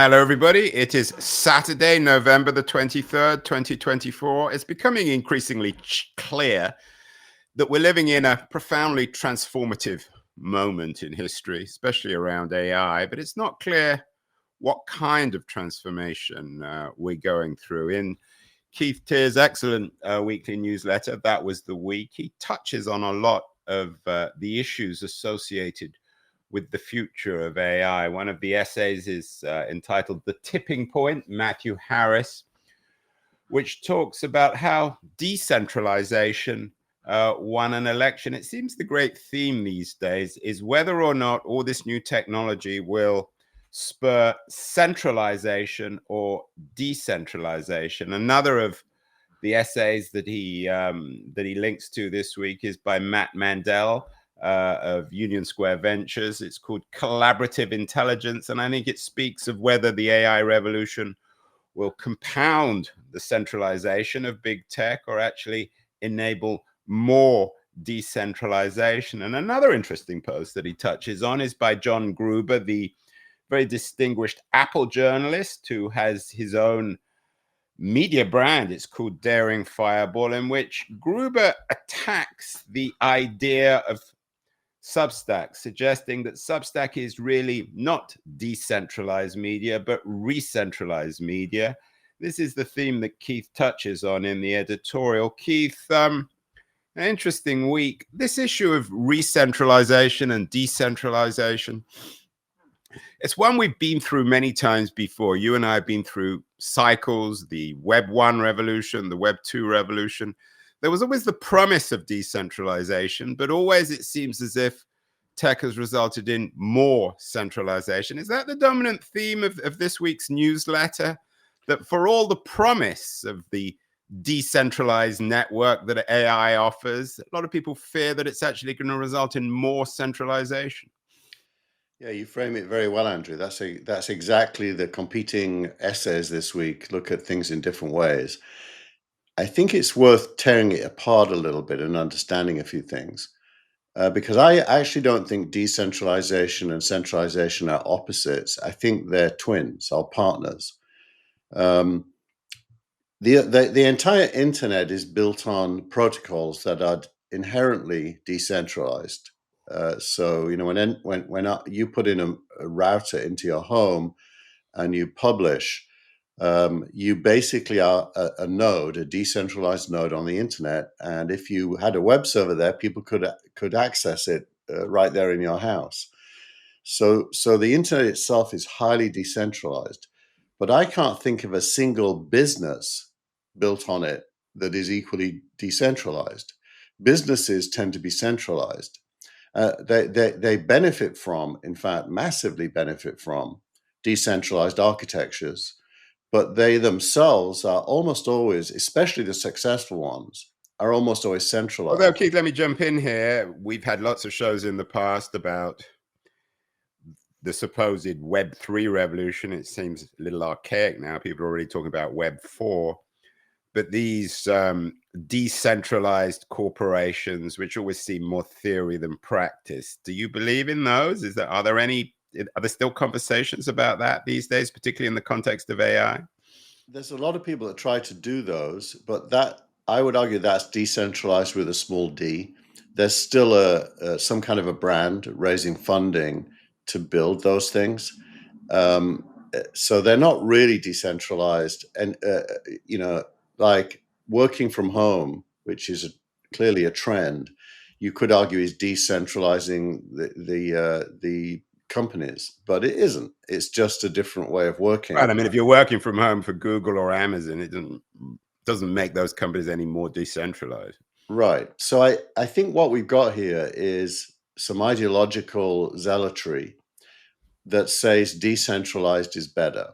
Hello, everybody. It is Saturday, November the 23rd, 2024. It's becoming increasingly clear that we're living in a profoundly transformative moment in history, especially around AI, but it's not clear what kind of transformation we're going through. In Keith Teare's excellent weekly newsletter, That Was the Week, he touches on a lot of the issues associated with the future of AI. One of the essays is entitled The Tipping Point, Matthew Harris, which talks about how decentralization won an election. It seems the great theme these days is whether or not all this new technology will spur centralization or decentralization. Another of the essays that he links to this week is by Matt Mandel, of Union Square Ventures. It's called Collaborative Intelligence, and I think it speaks of whether the AI revolution will compound the centralization of big tech or actually enable more decentralization. And another interesting post that he touches on is by John Gruber, the very distinguished Apple journalist who has his own media brand. It's called Daring Fireball, in which Gruber attacks the idea of Substack, suggesting that Substack is really not decentralized media, but re-centralized media. This is the theme that Keith touches on in the editorial. Keith, an interesting week. This issue of re-centralization and decentralization, it's one we've been through many times before. You and I have been through cycles, the Web 1 revolution, the Web 2 revolution. There was always the promise of decentralization, but always it seems as if tech has resulted in more centralization. Is that the dominant theme of this week's newsletter? That for all the promise of the decentralized network that AI offers, a lot of people fear that it's actually going to result in more centralization. Yeah, you frame it very well, Andrew. That's exactly the competing essays this week. Look at things in different ways. I think it's worth tearing it apart a little bit and understanding a few things, because I actually don't think decentralization and centralization are opposites. I think they're twins, or partners. The entire internet is built on protocols that are inherently decentralized. So when you put in a router into your home and you publish, you basically are a node, a decentralized node on the internet. And if you had a web server there, people could access it right there in your house. So the internet itself is highly decentralized, but I can't think of a single business built on it that is equally decentralized. Businesses tend to be centralized. They benefit from, in fact, massively benefit from decentralized architectures, but they themselves are almost always, especially the successful ones, are almost always centralized. Although, Keith, let me jump in here. We've had lots of shows in the past about the supposed Web 3 revolution. It seems a little archaic now. People are already talking about Web 4. But these decentralized corporations, which always seem more theory than practice, do you believe in those? Are there still conversations about that these days, particularly in the context of AI? There's a lot of people that try to do those, but I would argue that's decentralized with a small d. There's still some kind of a brand raising funding to build those things. So they're not really decentralized. And, like working from home, which is clearly a trend, you could argue is decentralizing the companies, but it isn't. It's just a different way of working. Right. I mean, if you're working from home for Google or Amazon, it doesn't make those companies any more decentralized. Right. So I think what we've got here is some ideological zealotry that says decentralized is better,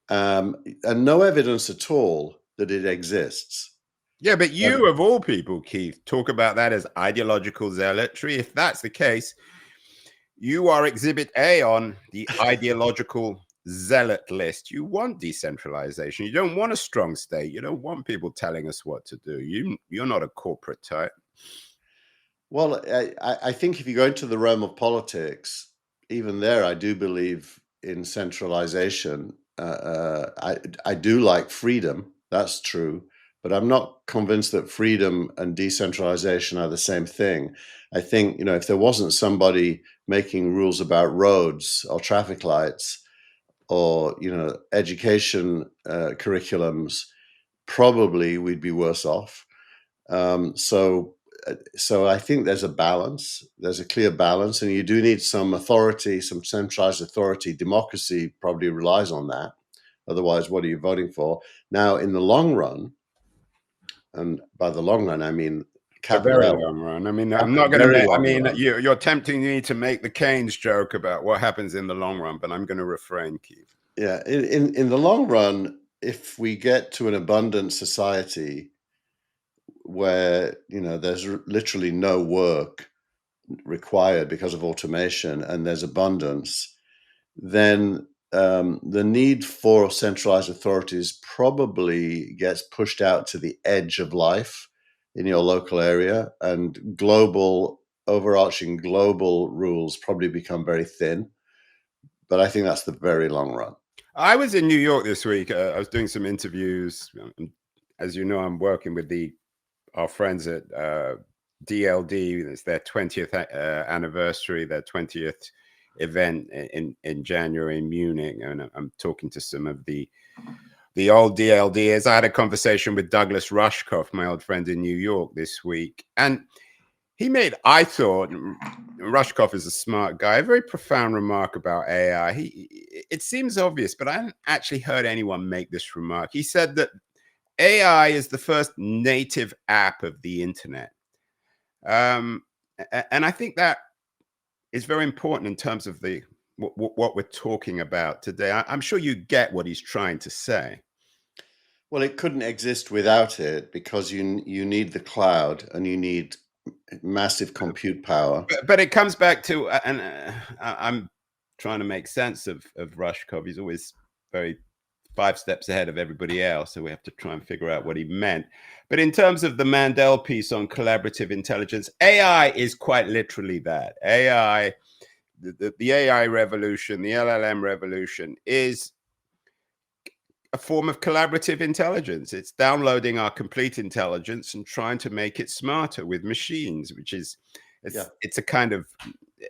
and no evidence at all that it exists. Yeah, but you, of all people, Keith, talk about that as ideological zealotry. If that's the case, you are Exhibit A on the ideological zealot list. You want decentralization. You don't want a strong state. You don't want people telling us what to do. You're not a corporate type. Well, I think if you go into the realm of politics, even there, I do believe in centralization. I do like freedom. That's true. But I'm not convinced that freedom and decentralization are the same thing. I think, if there wasn't somebody making rules about roads or traffic lights or, education curriculums, probably we'd be worse off. So I think there's a balance. There's a clear balance, and you do need some authority, some centralized authority. Democracy probably relies on that. Otherwise, what are you voting for? Now, in the long run, and by the long run, I mean The very capital L. long run. I mean, I'm not going to make. I mean, you're tempting me to make the Keynes joke about what happens in the long run, but I'm going to refrain, Keith. Yeah, in the long run, if we get to an abundant society where there's literally no work required because of automation and there's abundance, then the need for centralized authorities probably gets pushed out to the edge of life in your local area, and overarching global rules probably become very thin. But I think that's the very long run. I was in New York this week. I was doing some interviews. As you know, I'm working with our friends at DLD. It's their 20th anniversary, their 20th event in January in Munich, and I'm talking to some of the old DLDers. I had a conversation with Douglas Rushkoff, my old friend in New York, this week, and I thought, Rushkoff is a smart guy, a very profound remark about AI. It seems obvious, but I haven't actually heard anyone make this remark. He said that AI is the first native app of the internet. And I think that is very important in terms of what we're talking about today. I'm sure you get what he's trying to say. Well, it couldn't exist without it, because you need the cloud and you need massive compute power. But it comes back to, and I'm trying to make sense of Rushkoff. He's always very 5 steps ahead of everybody else, so we have to try and figure out what he meant. But in terms of the Mandel piece on collaborative intelligence, AI is quite literally that. AI, the AI revolution, the LLM revolution, is a form of collaborative intelligence. It's downloading our complete intelligence and trying to make it smarter with machines, which is it's a kind of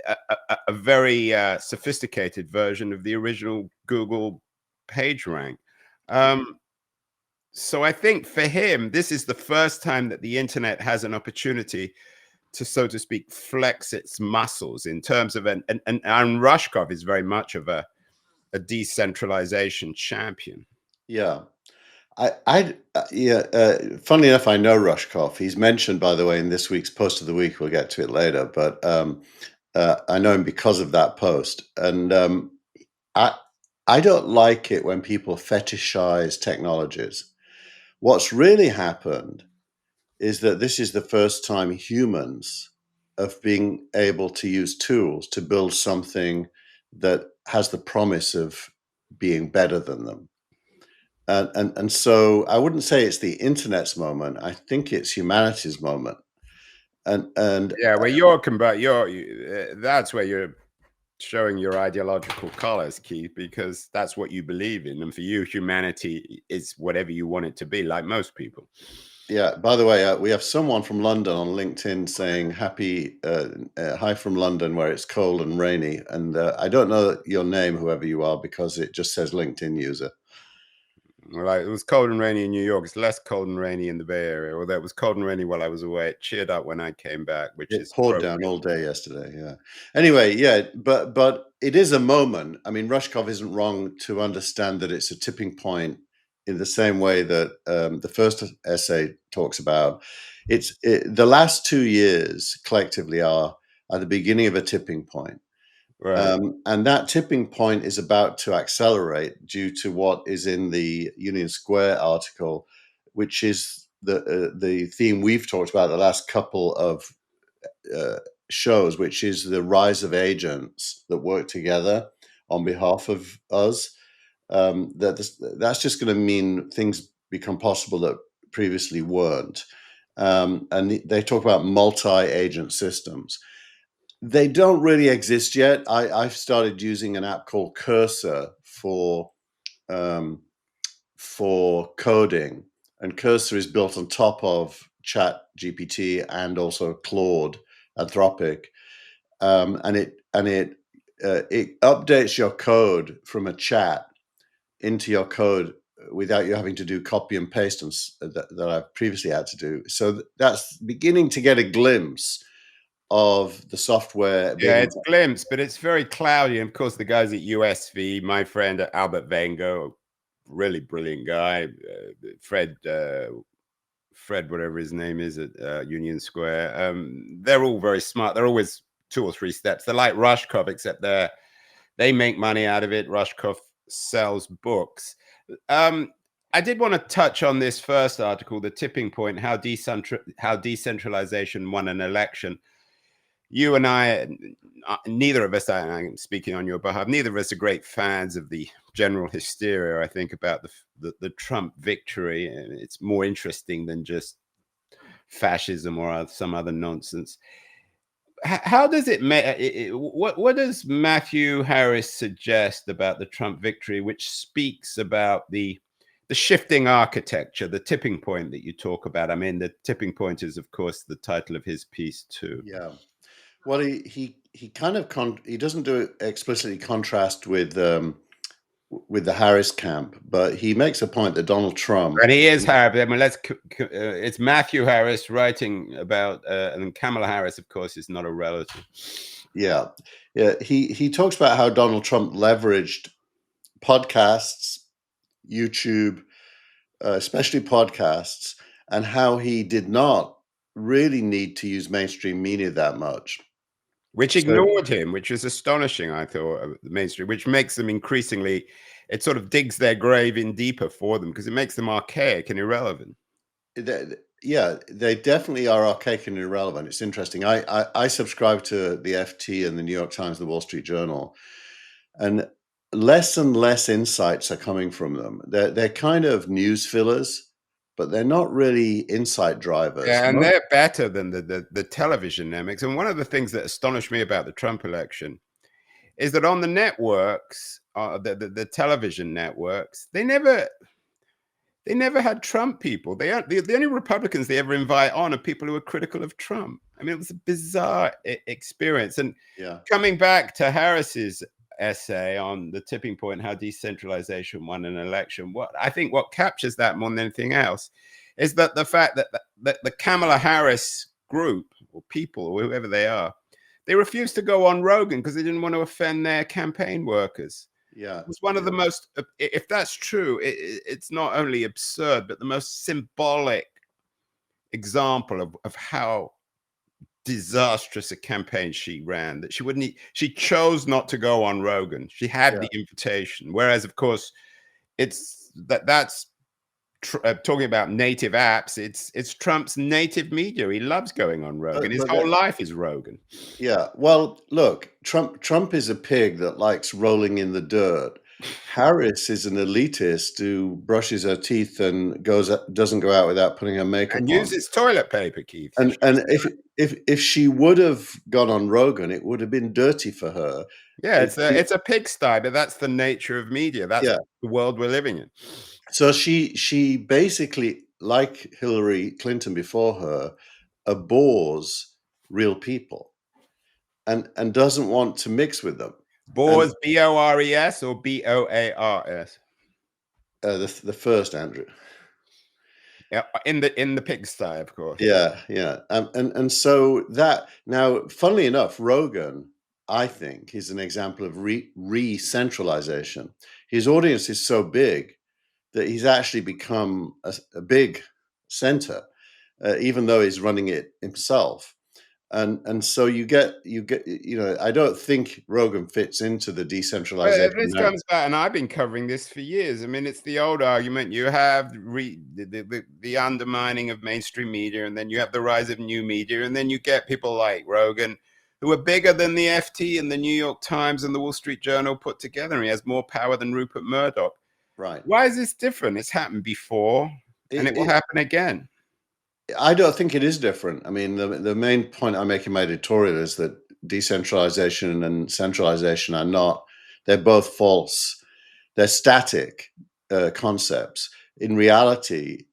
a very sophisticated version of the original Google PageRank. So I think for him, this is the first time that the internet has an opportunity to, so to speak, flex its muscles in terms of and Rushkoff is very much of a decentralization champion. Yeah. Funnily enough, I know Rushkoff. He's mentioned, by the way, in this week's post of the week. We'll get to it later, but I know him because of that post. And I don't like it when people fetishize technologies. What's really happened is that this is the first time humans have been able to use tools to build something that has the promise of being better than them. And so I wouldn't say it's the internet's moment. I think it's humanity's moment. And yeah, where that's where you're showing your ideological colors, Keith, because that's what you believe in, and for you, humanity is whatever you want it to be, like most people. Yeah. By the way, we have someone from London on LinkedIn saying "Happy hi from London, where it's cold and rainy." And I don't know your name, whoever you are, because it just says LinkedIn user. Well, it was cold and rainy in New York. It's less cold and rainy in the Bay Area. Although it was cold and rainy while I was away, it cheered up when I came back, which It is poured down all day yesterday. Yeah. Anyway, yeah, but it is a moment. I mean, Rushkoff isn't wrong to understand that it's a tipping point in the same way that the first essay talks about. The last 2 years collectively are the beginning of a tipping point. right. And that tipping point is about to accelerate due to what is in the Union Square article, which is the theme we've talked about the last couple of shows, which is the rise of agents that work together on behalf of us. That's just going to mean things become possible that previously weren't. And they talk about multi-agent systems. They don't really exist yet. I've started using an app called Cursor for coding, and Cursor is built on top of Chat GPT and also Claude, Anthropic, and it updates your code from a chat into your code without you having to do copy and paste that I've previously had to do. So that's beginning to get a glimpse of the software. Yeah, it's glimpse, but it's very cloudy. And of course, the guys at USV, my friend Albert Vengo, really brilliant guy, Fred, whatever his name is at Union Square. They're all very smart. They're always 2 or 3 steps. They're like Rushkoff, except they make money out of it. Rushkoff sells books. I did want to touch on this first article, The Tipping Point, how decentralization won an election. You and I, neither of us, I'm speaking on your behalf, neither of us are great fans of the general hysteria, I think, about the Trump victory. It's more interesting than just fascism or some other nonsense. How does it what does Matthew Harris suggest about the Trump victory, which speaks about the shifting architecture, the tipping point that you talk about? I mean, the tipping point is, of course, the title of his piece too. Yeah. Well, he kind of he doesn't do it explicitly contrast with the Harris camp, but he makes a point that Donald Trump, and he is Harris. I mean, it's Matthew Harris writing about, and Kamala Harris, of course, is not a relative. Yeah. He talks about how Donald Trump leveraged podcasts, YouTube, especially podcasts, and how he did not really need to use mainstream media that much. Which ignored him, which is astonishing, I thought, the mainstream, which makes them increasingly, it sort of digs their grave in deeper for them because it makes them archaic and irrelevant. Yeah, they definitely are archaic and irrelevant. It's interesting. I subscribe to the FT and the New York Times, the Wall Street Journal, and less and less insights are coming from them. They're kind of news fillers, but they're not really insight drivers. Yeah, and they're better than the television networks. And one of the things that astonished me about the Trump election is that on the networks, the television networks, they never had Trump people. The only Republicans they ever invite on are people who are critical of Trump. I mean, it was a bizarre experience. And coming back to Harris's essay on the tipping point, how decentralization won an election, what captures that more than anything else is that the fact that the Kamala Harris group or people or whoever they are, they refused to go on Rogan because they didn't want to offend their campaign workers. Yeah, it was one of the most, if that's true, it's not only absurd, but the most symbolic example of how disastrous a campaign she ran, that she chose not to go on Rogan. She had the invitation. Whereas, of course, that's talking about native apps. It's Trump's native media. He loves going on Rogan. His whole life is Rogan. Yeah. Well, look, Trump is a pig that likes rolling in the dirt. Harris is an elitist who brushes her teeth and doesn't go out without putting her makeup and on. Uses toilet paper, Keith. And if she would have gone on Rogan, it would have been dirty for her. Yeah, it's a pigsty, but that's the nature of media. That's the world we're living in. So she basically, like Hillary Clinton before her, abhors real people and doesn't want to mix with them. Bores, B-O-R-E-S or B-O-A-R-S? The first, Andrew. Yeah, in the pigsty, of course. Yeah. And so that, now, funnily enough, Rogan, I think, is an example of re-centralization. His audience is so big that he's actually become a big center, even though he's running it himself. And so you get, I don't think Rogan fits into the decentralization. Well, this comes back, and I've been covering this for years. I mean, it's the old argument. You have the undermining of mainstream media, and then you have the rise of new media, and then you get people like Rogan, who are bigger than the FT and the New York Times and the Wall Street Journal put together. And he has more power than Rupert Murdoch. Right. Why is this different? It's happened before, and it will happen again. I don't think it is different. I mean, the main point I make in my editorial is that decentralization and centralization are not. They're both false. They're static concepts. In reality,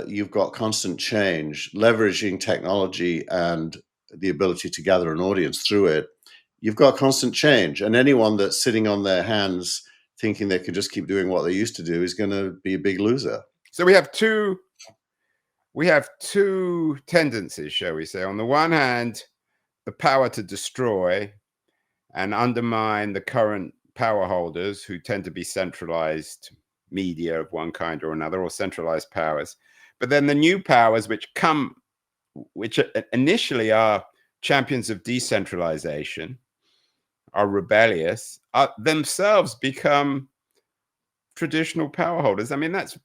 you've got constant change, leveraging technology and the ability to gather an audience through it. You've got constant change, and anyone that's sitting on their hands thinking they can just keep doing what they used to do is going to be a big loser. So we have two tendencies, shall we say. On the one hand, the power to destroy and undermine the current power holders, who tend to be centralized media of one kind or another, or centralized powers. But then the new powers which initially are champions of decentralization, are rebellious, themselves become traditional power holders. I mean, that's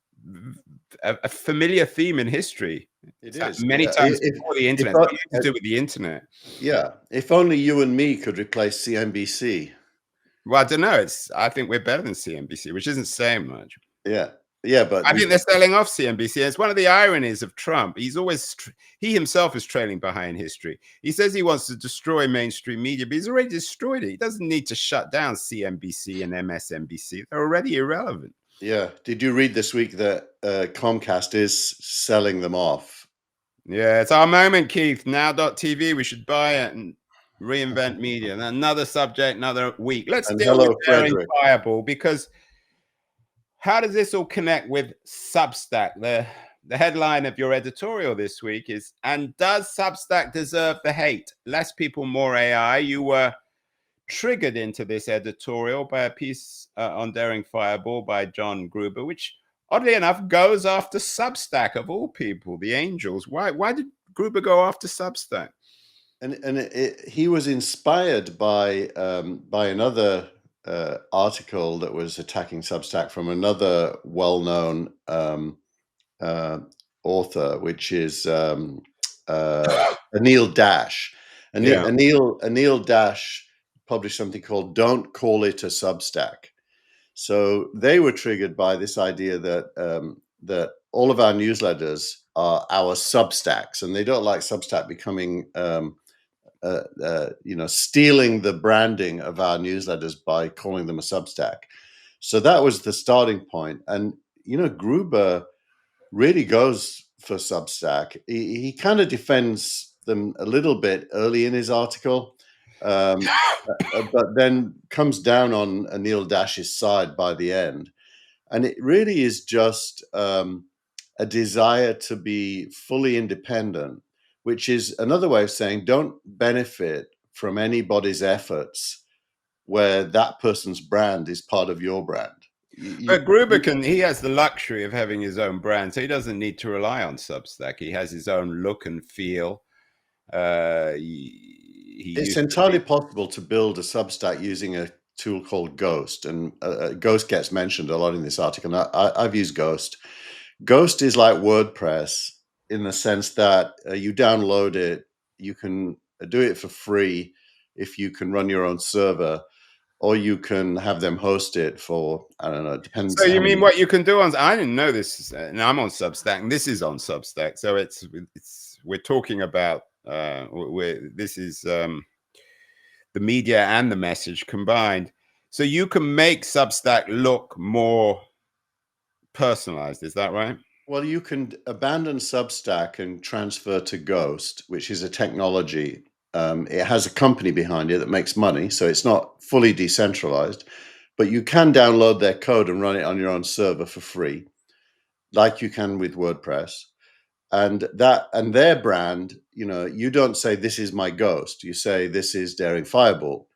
a familiar theme in history. It is many times before the internet. It's nothing to do with the internet. Yeah, if only you and me could replace CNBC. Well, I don't know. I think we're better than CNBC, which isn't saying much. Yeah, but I think they're selling off CNBC. It's one of the ironies of Trump. He himself is trailing behind history. He says he wants to destroy mainstream media, but he's already destroyed it. He doesn't need to shut down CNBC and MSNBC. They're already irrelevant. Yeah. Did you read this week that Comcast is selling them off? Yeah, it's our moment, Keith. Now.tv. We should buy it and reinvent media. And another subject, another week. Let's deal with Daring Fireball, because how does this all connect with Substack? The headline of your editorial this week is, and does Substack deserve the hate? Less people, more AI. You were triggered into this editorial by a piece on Daring Fireball by John Gruber, which oddly enough goes after Substack of all people, the angels. Why did Gruber go after Substack? And he was inspired by another article that was attacking Substack from another well-known author, which is Anil Dash. Anil Dash published something called "Don't Call It a Substack." So they were triggered by this idea that that all of our newsletters are our Substacks, and they don't like Substack becoming stealing the branding of our newsletters by calling them a Substack. So that was the starting point. And, Gruber really goes for Substack. He kind of defends them a little bit early in his article, but then comes down on Anil Dash's side by the end. And it really is just a desire to be fully independent, which is another way of saying don't benefit from anybody's efforts where that person's brand is part of your brand. But Gruber he has the luxury of having his own brand, so he doesn't need to rely on Substack. He has his own look and feel. It's entirely possible to build a Substack using a tool called Ghost, and Ghost gets mentioned a lot in this article. And I've used Ghost. Ghost is like WordPress in the sense that you download it, you can do it for free if you can run your own server, or you can have them host it for, I don't know, it depends. So you mean what you can do on, I didn't know this, and I'm on Substack, and this is on Substack. So we're talking about, this is the media and the message combined. So you can make Substack look more personalized, is that right? Well, you can abandon Substack and transfer to Ghost, which is a technology. It has a company behind it that makes money, so it's not fully decentralized, but you can download their code and run it on your own server for free, like you can with WordPress. And their brand, you don't say this is my Ghost, you say this is Daring Fireball.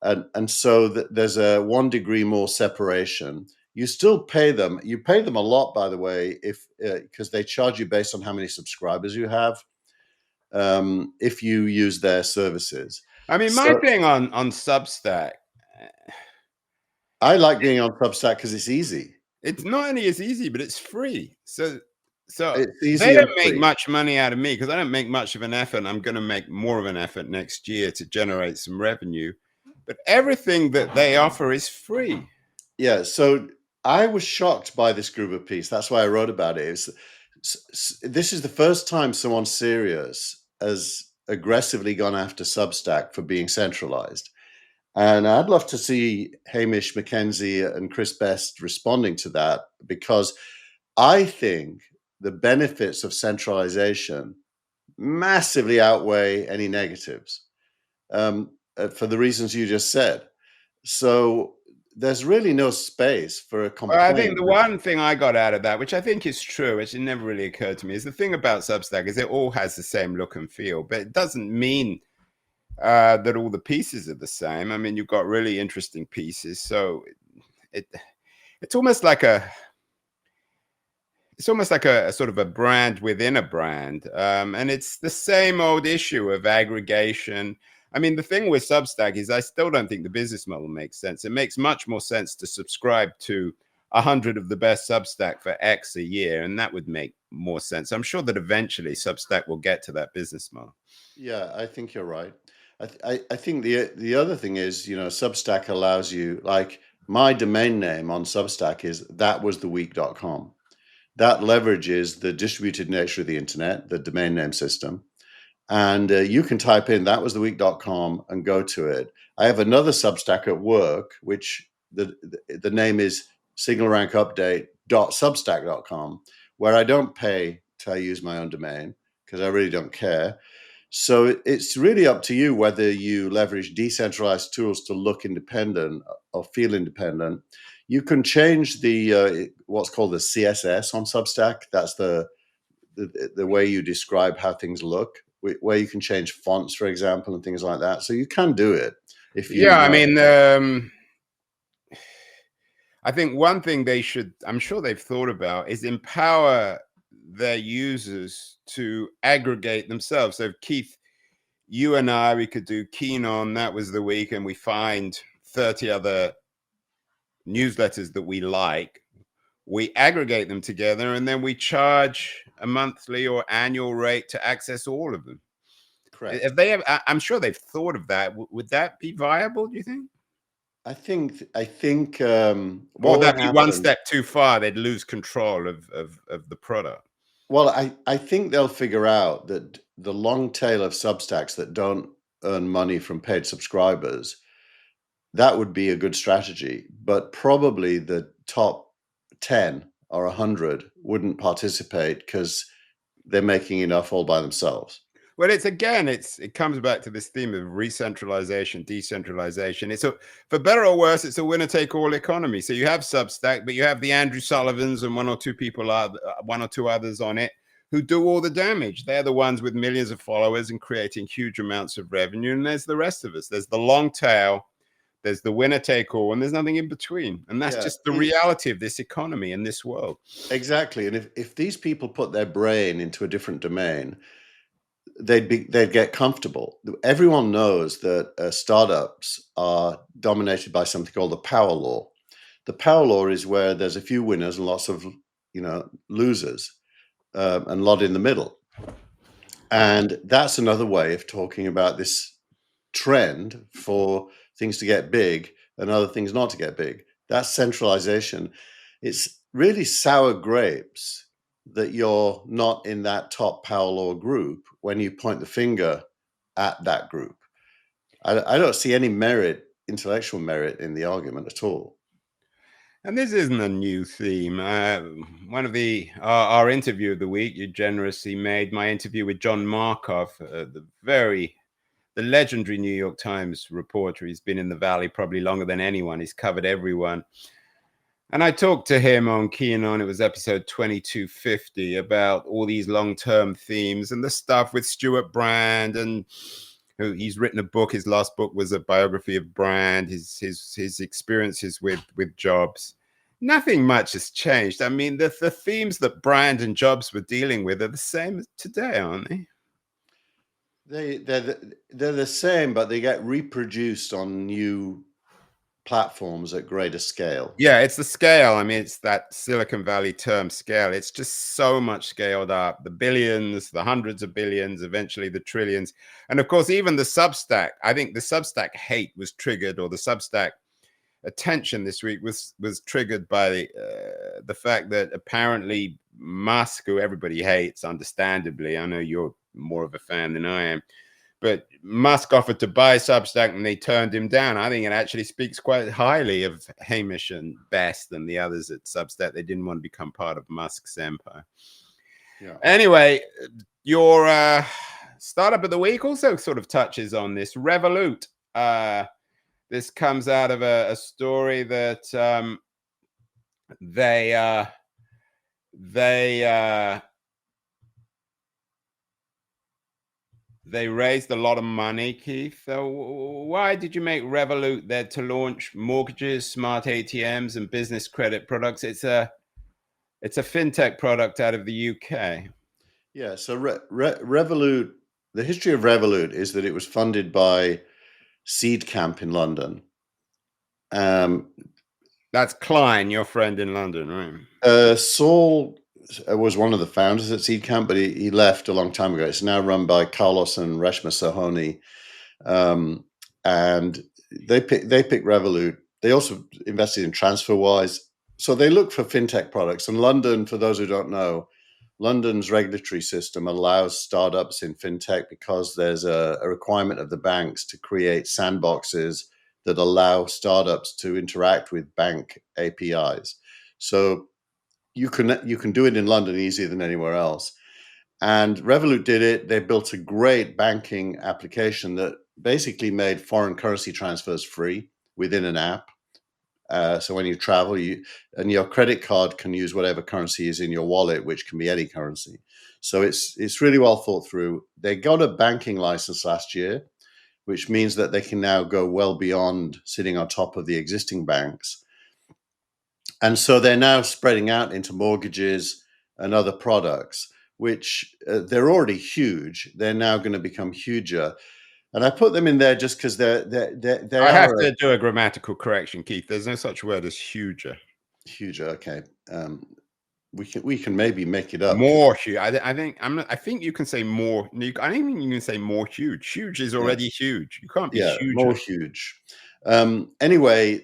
And so there's a 1 degree more separation. You still pay them. You pay them a lot, by the way, because they charge you based on how many subscribers you have. If you use their services. I mean, my thing on Substack, I like being on Substack because it's easy. It's not only is easy, but it's free. So they don't make much money out of me because I don't make much of an effort. I'm going to make more of an effort next year to generate some revenue. But everything that they offer is free. Yeah. So I was shocked by this Gruber piece. That's why I wrote about it. This is the first time someone serious has aggressively gone after Substack for being centralized. And I'd love to see Hamish McKenzie and Chris Best responding to that, because I think the benefits of centralization massively outweigh any negatives, for the reasons you just said. So there's really no space for a Well, I think complaint. the one thing I got out of that, which I think is true, which it never really occurred to me, is the thing about Substack is it all has the same look and feel, but it doesn't mean that all the pieces are the same. I mean, you've got really interesting pieces, so it's almost like a sort of a brand within a brand, and it's the same old issue of aggregation. I mean, the thing with Substack is I still don't think the business model makes sense. It makes much more sense to subscribe to 100 of the best Substack for X a year, and that would make more sense. I'm sure that eventually Substack will get to that business model. Yeah, I think you're right. I think the other thing is, Substack allows you, like my domain name on Substack is thatwastheweek.com. That leverages the distributed nature of the internet, the domain name system. And you can type in thatwastheweek.com and go to it. I have another Substack at work, which the name is signalrankupdate.substack.com, where I don't pay to use my own domain because I really don't care. So it's really up to you whether you leverage decentralized tools to look independent or feel independent. You can change the what's called the CSS on Substack. That's the way you describe how things look, where you can change fonts, for example, and things like that. So you can do it if you. Yeah, I mean, I think one thing I'm sure they've thought about, is empower their users to aggregate themselves. So, Keith, you and I, we could do Keen On, That Was the Week, and we find 30 other newsletters that we like. We aggregate them together, and then we charge a monthly or annual rate to access all of them. Correct. If I'm sure they've thought of that. Would that be viable, do you think? I think Or what would will that be one happen. step too far? They'd lose control of the product. Well, I think they'll figure out that the long tail of Substacks that don't earn money from paid subscribers, that would be a good strategy. But probably the top 10 or 100 wouldn't participate because they're making enough all by themselves. Well, it comes back to this theme of re-centralization, decentralization. For better or worse, it's a winner-take-all economy. So you have Substack, but you have the Andrew Sullivans and one or two others on it who do all the damage. They're the ones with millions of followers and creating huge amounts of revenue. And there's the rest of us. There's the long tail, there's the winner-take-all, and there's nothing in between. And that's just the reality of this economy and this world. Exactly. And if these people put their brain into a different domain, they'd get comfortable. Everyone knows that startups are dominated by something called the power law. The power law is where there's a few winners and lots of losers, and a lot in the middle. And that's another way of talking about this trend for things to get big and other things not to get big. That's centralization. It's really sour grapes that you're not in that top power law group when you point the finger at that group. I don't see any intellectual merit in the argument at all. And this isn't a new theme. One of our interview of the week, you generously made my interview with John Markov, the legendary New York Times reporter. He's been in the Valley probably longer than anyone. He's covered everyone. And I talked to him on Keen On, it was episode 2250, about all these long-term themes and the stuff with Stuart Brand, and he's written a book. His last book was a biography of Brand, his experiences with Jobs. Nothing much has changed. I mean, the themes that Brand and Jobs were dealing with are the same as today, aren't they? They're the same, but they get reproduced on new platforms at greater scale. Yeah, it's the scale. I mean, it's that Silicon Valley term, scale. It's just so much scaled up. The billions, the hundreds of billions, eventually the trillions. And of course, even the Substack, I think the Substack hate was triggered, or the Substack attention this week was triggered by the fact that apparently Musk, who everybody hates, understandably, I know you're more of a fan than I am, but Musk offered to buy Substack and they turned him down. I think it actually speaks quite highly of Hamish and Best and the others at Substack. They didn't want to become part of Musk's empire. Yeah. Anyway, your startup of the week also sort of touches on this. Revolut. This comes out of a story that they raised a lot of money, Keith. So why did you make Revolut there to launch mortgages, smart ATMs, and business credit products? It's a fintech product out of the UK. Yeah. So Revolut, the history of Revolut is that it was funded by Seed Camp in London. That's Klein, your friend in London, right? Saul was one of the founders at Seed Camp, but he left a long time ago. It's now run by Carlos and Reshma Sohoni, and they picked Revolut. They also invested in TransferWise. So they look for fintech products. And London, for those who don't know, London's regulatory system allows startups in fintech because there's a requirement of the banks to create sandboxes that allow startups to interact with bank APIs. So you can do it in London easier than anywhere else. And Revolut did it. They built a great banking application that basically made foreign currency transfers free within an app. So when you travel, and your credit card can use whatever currency is in your wallet, which can be any currency. So it's really well thought through. They got a banking license last year, which means that they can now go well beyond sitting on top of the existing banks. And so they're now spreading out into mortgages and other products, which they're already huge. They're now going to become huger. And I put them in there just because they I have to do a grammatical correction, Keith. There's no such word as huger. Huger, okay. We can maybe make it up. More huge. I think you can say more. I don't think you can say more huge. Huge is already huge. You can't be huger. More huge. Anyway,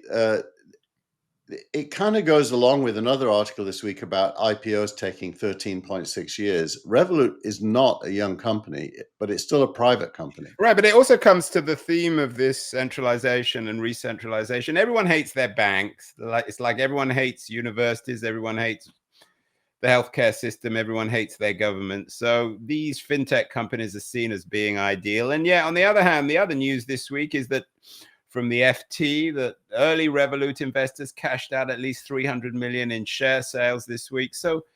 it kind of goes along with another article this week about IPOs taking 13.6 years. Revolut is not a young company, but it's still a private company. Right, but it also comes to the theme of this centralization and re-centralization. Everyone hates their banks. It's like everyone hates universities. Everyone hates the healthcare system. Everyone hates their government. So these fintech companies are seen as being ideal. And yet, on the other hand, the other news this week is that from the FT, that early Revolut investors cashed out at least 300 million in share sales this week. So,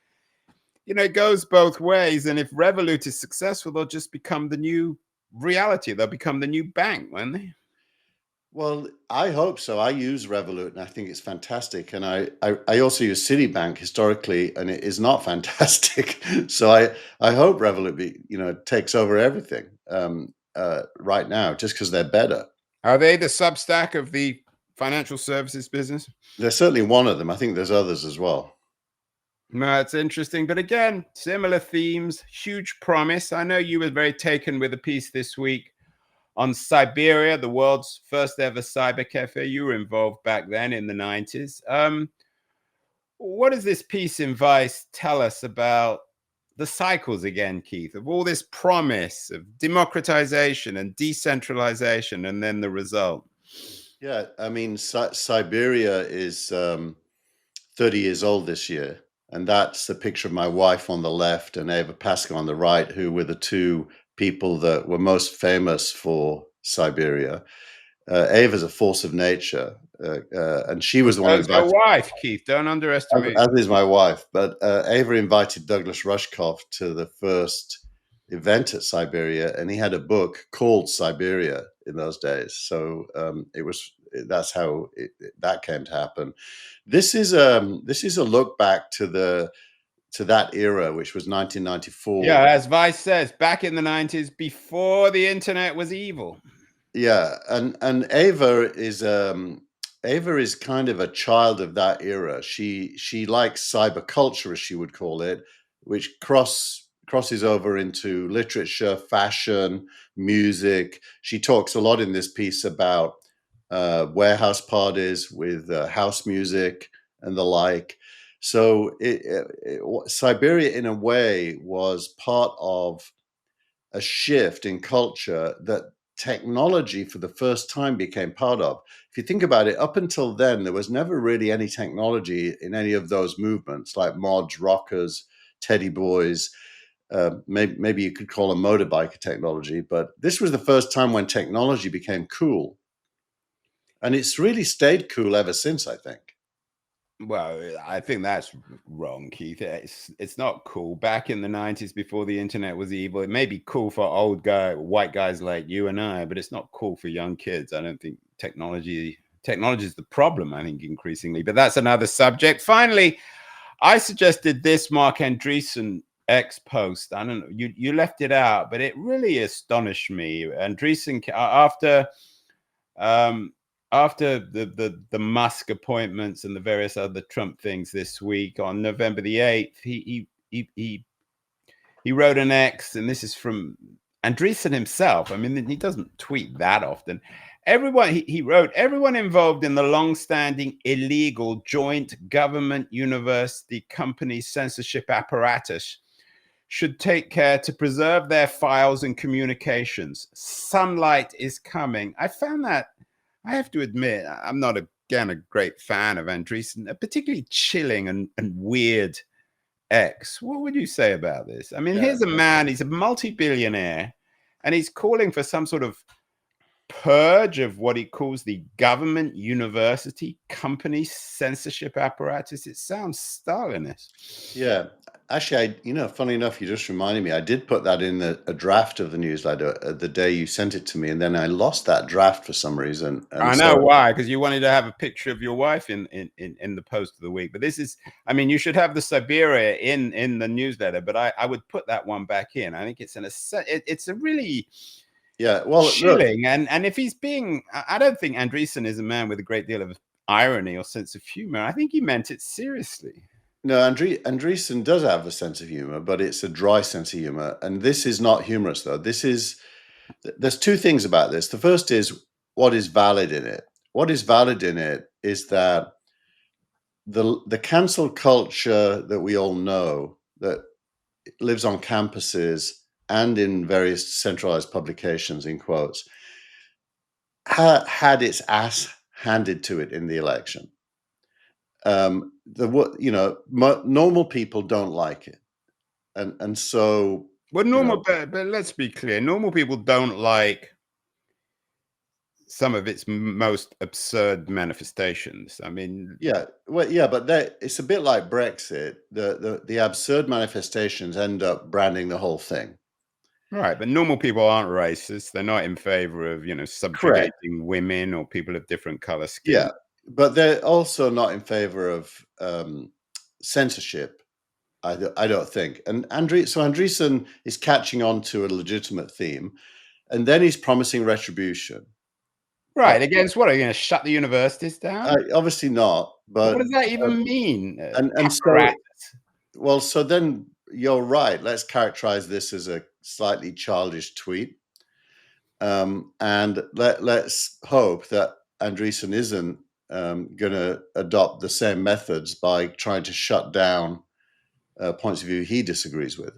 it goes both ways. And if Revolut is successful, they'll just become the new reality. They'll become the new bank, won't they? Well, I hope so. I use Revolut and I think it's fantastic. And I also use Citibank historically, and it is not fantastic. So I hope Revolut takes over everything right now, just because they're better. Are they the Substack of the financial services business? They're certainly one of them. I think there's others as well. No, it's interesting. But again, similar themes, huge promise. I know you were very taken with a piece this week on Siberia, the world's first ever cyber cafe. You were involved back then in the 90s. What does this piece in Vice tell us about the cycles again, Keith, of all this promise of democratization and decentralization, and then the result? Yeah, I mean, Siberia is 30 years old this year. And that's the picture of my wife on the left and Eva Pascal on the right, who were the two people that were most famous for Siberia. Eva's a force of nature, and she was the one who invited... my wife, Keith. Don't underestimate. As is my wife. But Eva invited Douglas Rushkoff to the first event at Siberia, and he had a book called Siberia in those days. So that's how that came to happen. This is a look back to that era, which was 1994. Yeah, as Vice says, back in the 90s, before the internet was evil. Yeah, and Eva is kind of a child of that era. She likes cyber culture, as she would call it, which crosses over into literature, fashion, music. She talks a lot in this piece about warehouse parties with house music and the like. So Siberia, in a way, was part of a shift in culture that technology for the first time became part of. If you think about it, up until then, there was never really any technology in any of those movements, like mods, rockers, teddy boys. Maybe you could call them motorbiker technology, but this was the first time when technology became cool. And it's really stayed cool ever since, I think. Well, I think that's wrong, Keith. It's not cool. Back in the 90s, before the internet was evil, it may be cool for white guys like you and I, but it's not cool for young kids. I don't think technology is the problem, I think, increasingly. But that's another subject. Finally, I suggested this Mark Andreessen X post. I don't know, you left it out, but it really astonished me. Andreessen, after the Musk appointments and the various other Trump things this week, on November the 8th, he wrote an X, and this is from Andreessen himself. I mean, he doesn't tweet that often. He wrote, everyone involved in the long-standing illegal joint government university company censorship apparatus should take care to preserve their files and communications. Sunlight is coming. I found that, I have to admit, I'm not, again, a great fan of Andreessen, a particularly chilling and weird X. What would you say about this? I mean, here's a man, he's a multi-billionaire, and he's calling for some sort of purge of what he calls the government university company censorship apparatus. It sounds Stalinist. Yeah. Actually, funny enough, you just reminded me, I did put that in a draft of the newsletter the day you sent it to me, and then I lost that draft for some reason. And I know why, because you wanted to have a picture of your wife in the post of the week. But this is, I mean, you should have the Siberia in the newsletter, but I would put that one back in. I think it's it's a really chilling. Look, and if he's being, I don't think Andreessen is a man with a great deal of irony or sense of humor. I think he meant it seriously. No, Andreessen does have a sense of humor, but it's a dry sense of humor. And this is not humorous, though. There's two things about this. The first is what is valid in it. What is valid in it is that the cancel culture that we all know that lives on campuses and in various centralized publications, in quotes, had its ass handed to it in the election. Normal people don't like it, and so but let's be clear, normal people don't like some of its most absurd manifestations. I mean, but it's a bit like Brexit. The absurd manifestations end up branding the whole thing. Right, but normal people aren't racist. They're not in favor of, subjugating women or people of different color skin. Yeah, but they're also not in favor of censorship. I don't think. And Andreessen is catching on to a legitimate theme, and then he's promising retribution. Right, against what? Are you going to shut the universities down? Obviously not. But what does that even mean? So then you're right. Let's characterize this as a slightly childish tweet, and let's hope that Andreessen isn't going to adopt the same methods by trying to shut down points of view he disagrees with.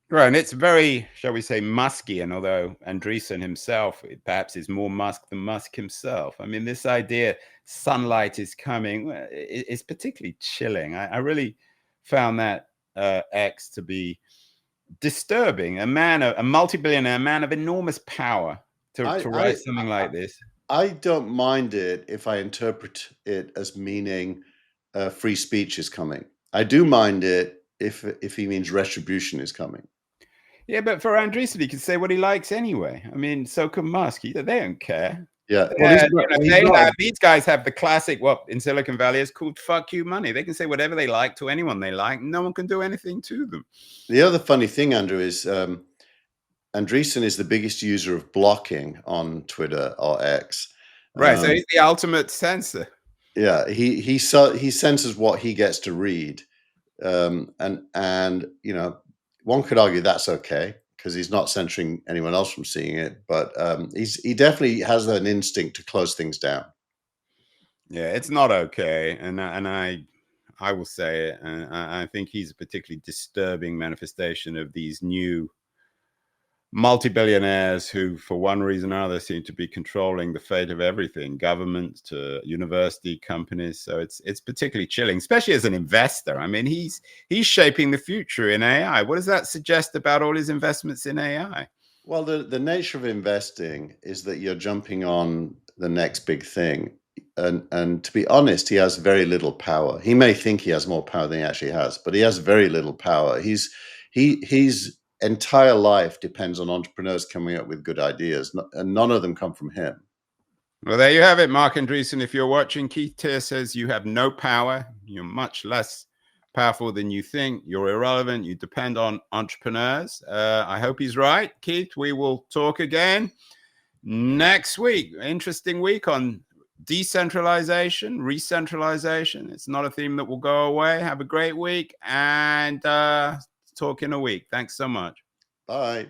Right, and it's very, shall we say, Muskian, although Andreessen himself perhaps is more Musk than Musk himself. I mean, this idea, sunlight is coming, is particularly chilling. I really found that X to be disturbing. A multi-billionaire, man of enormous power to write something like this. I don't mind it if I interpret it as meaning free speech is coming. I do mind it if he means retribution is coming. Yeah, but for Andreessen, he can say what he likes anyway. I mean, so can Musk. They don't care. Yeah. These guys have the classic, what in Silicon Valley is called fuck you money. They can say whatever they like to anyone they like. No one can do anything to them. The other funny thing, Andrew, is Andreessen is the biggest user of blocking on Twitter or X. Right. So he's the ultimate censor. Yeah. He censors what he gets to read. And one could argue that's okay because he's not censoring anyone else from seeing it, but he definitely has an instinct to close things down. Yeah, it's not okay, and I will say it. I think he's a particularly disturbing manifestation of these new multi-billionaires who, for one reason or another, seem to be controlling the fate of everything, government to university companies. So it's particularly chilling, especially as an investor. I mean, he's shaping the future in AI. What does that suggest about all his investments in AI? Well, the nature of investing is that you're jumping on the next big thing. And to be honest, he has very little power. He may think he has more power than he actually has, but he has very little power. His entire life depends on entrepreneurs coming up with good ideas, and none of them come from him. Well, there you have it, Mark Andreessen. If you're watching, Keith Teare says you have no power. You're much less powerful than you think. You're irrelevant. You depend on entrepreneurs. I hope he's right, Keith. We will talk again next week. Interesting week on decentralization, re-centralization. It's not a theme that will go away. Have a great week, and talk in a week. Thanks so much. Bye.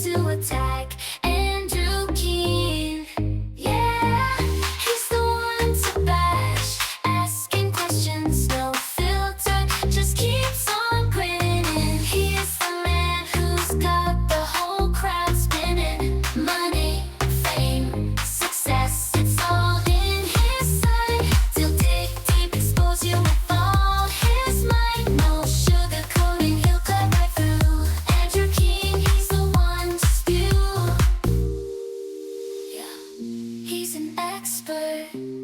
To attack Andrew Keane. Yeah, he's the one to bash, asking questions, no filter, just keeps on grinning. He's the man who's got the whole crowd spinning. Money, fame, success, it's all in his sight. He'll dig deep, expose you with all his might. No sugarcoating, he'll cut right through. Andrew Keane, he's the one to spew. Yeah, he's an expert.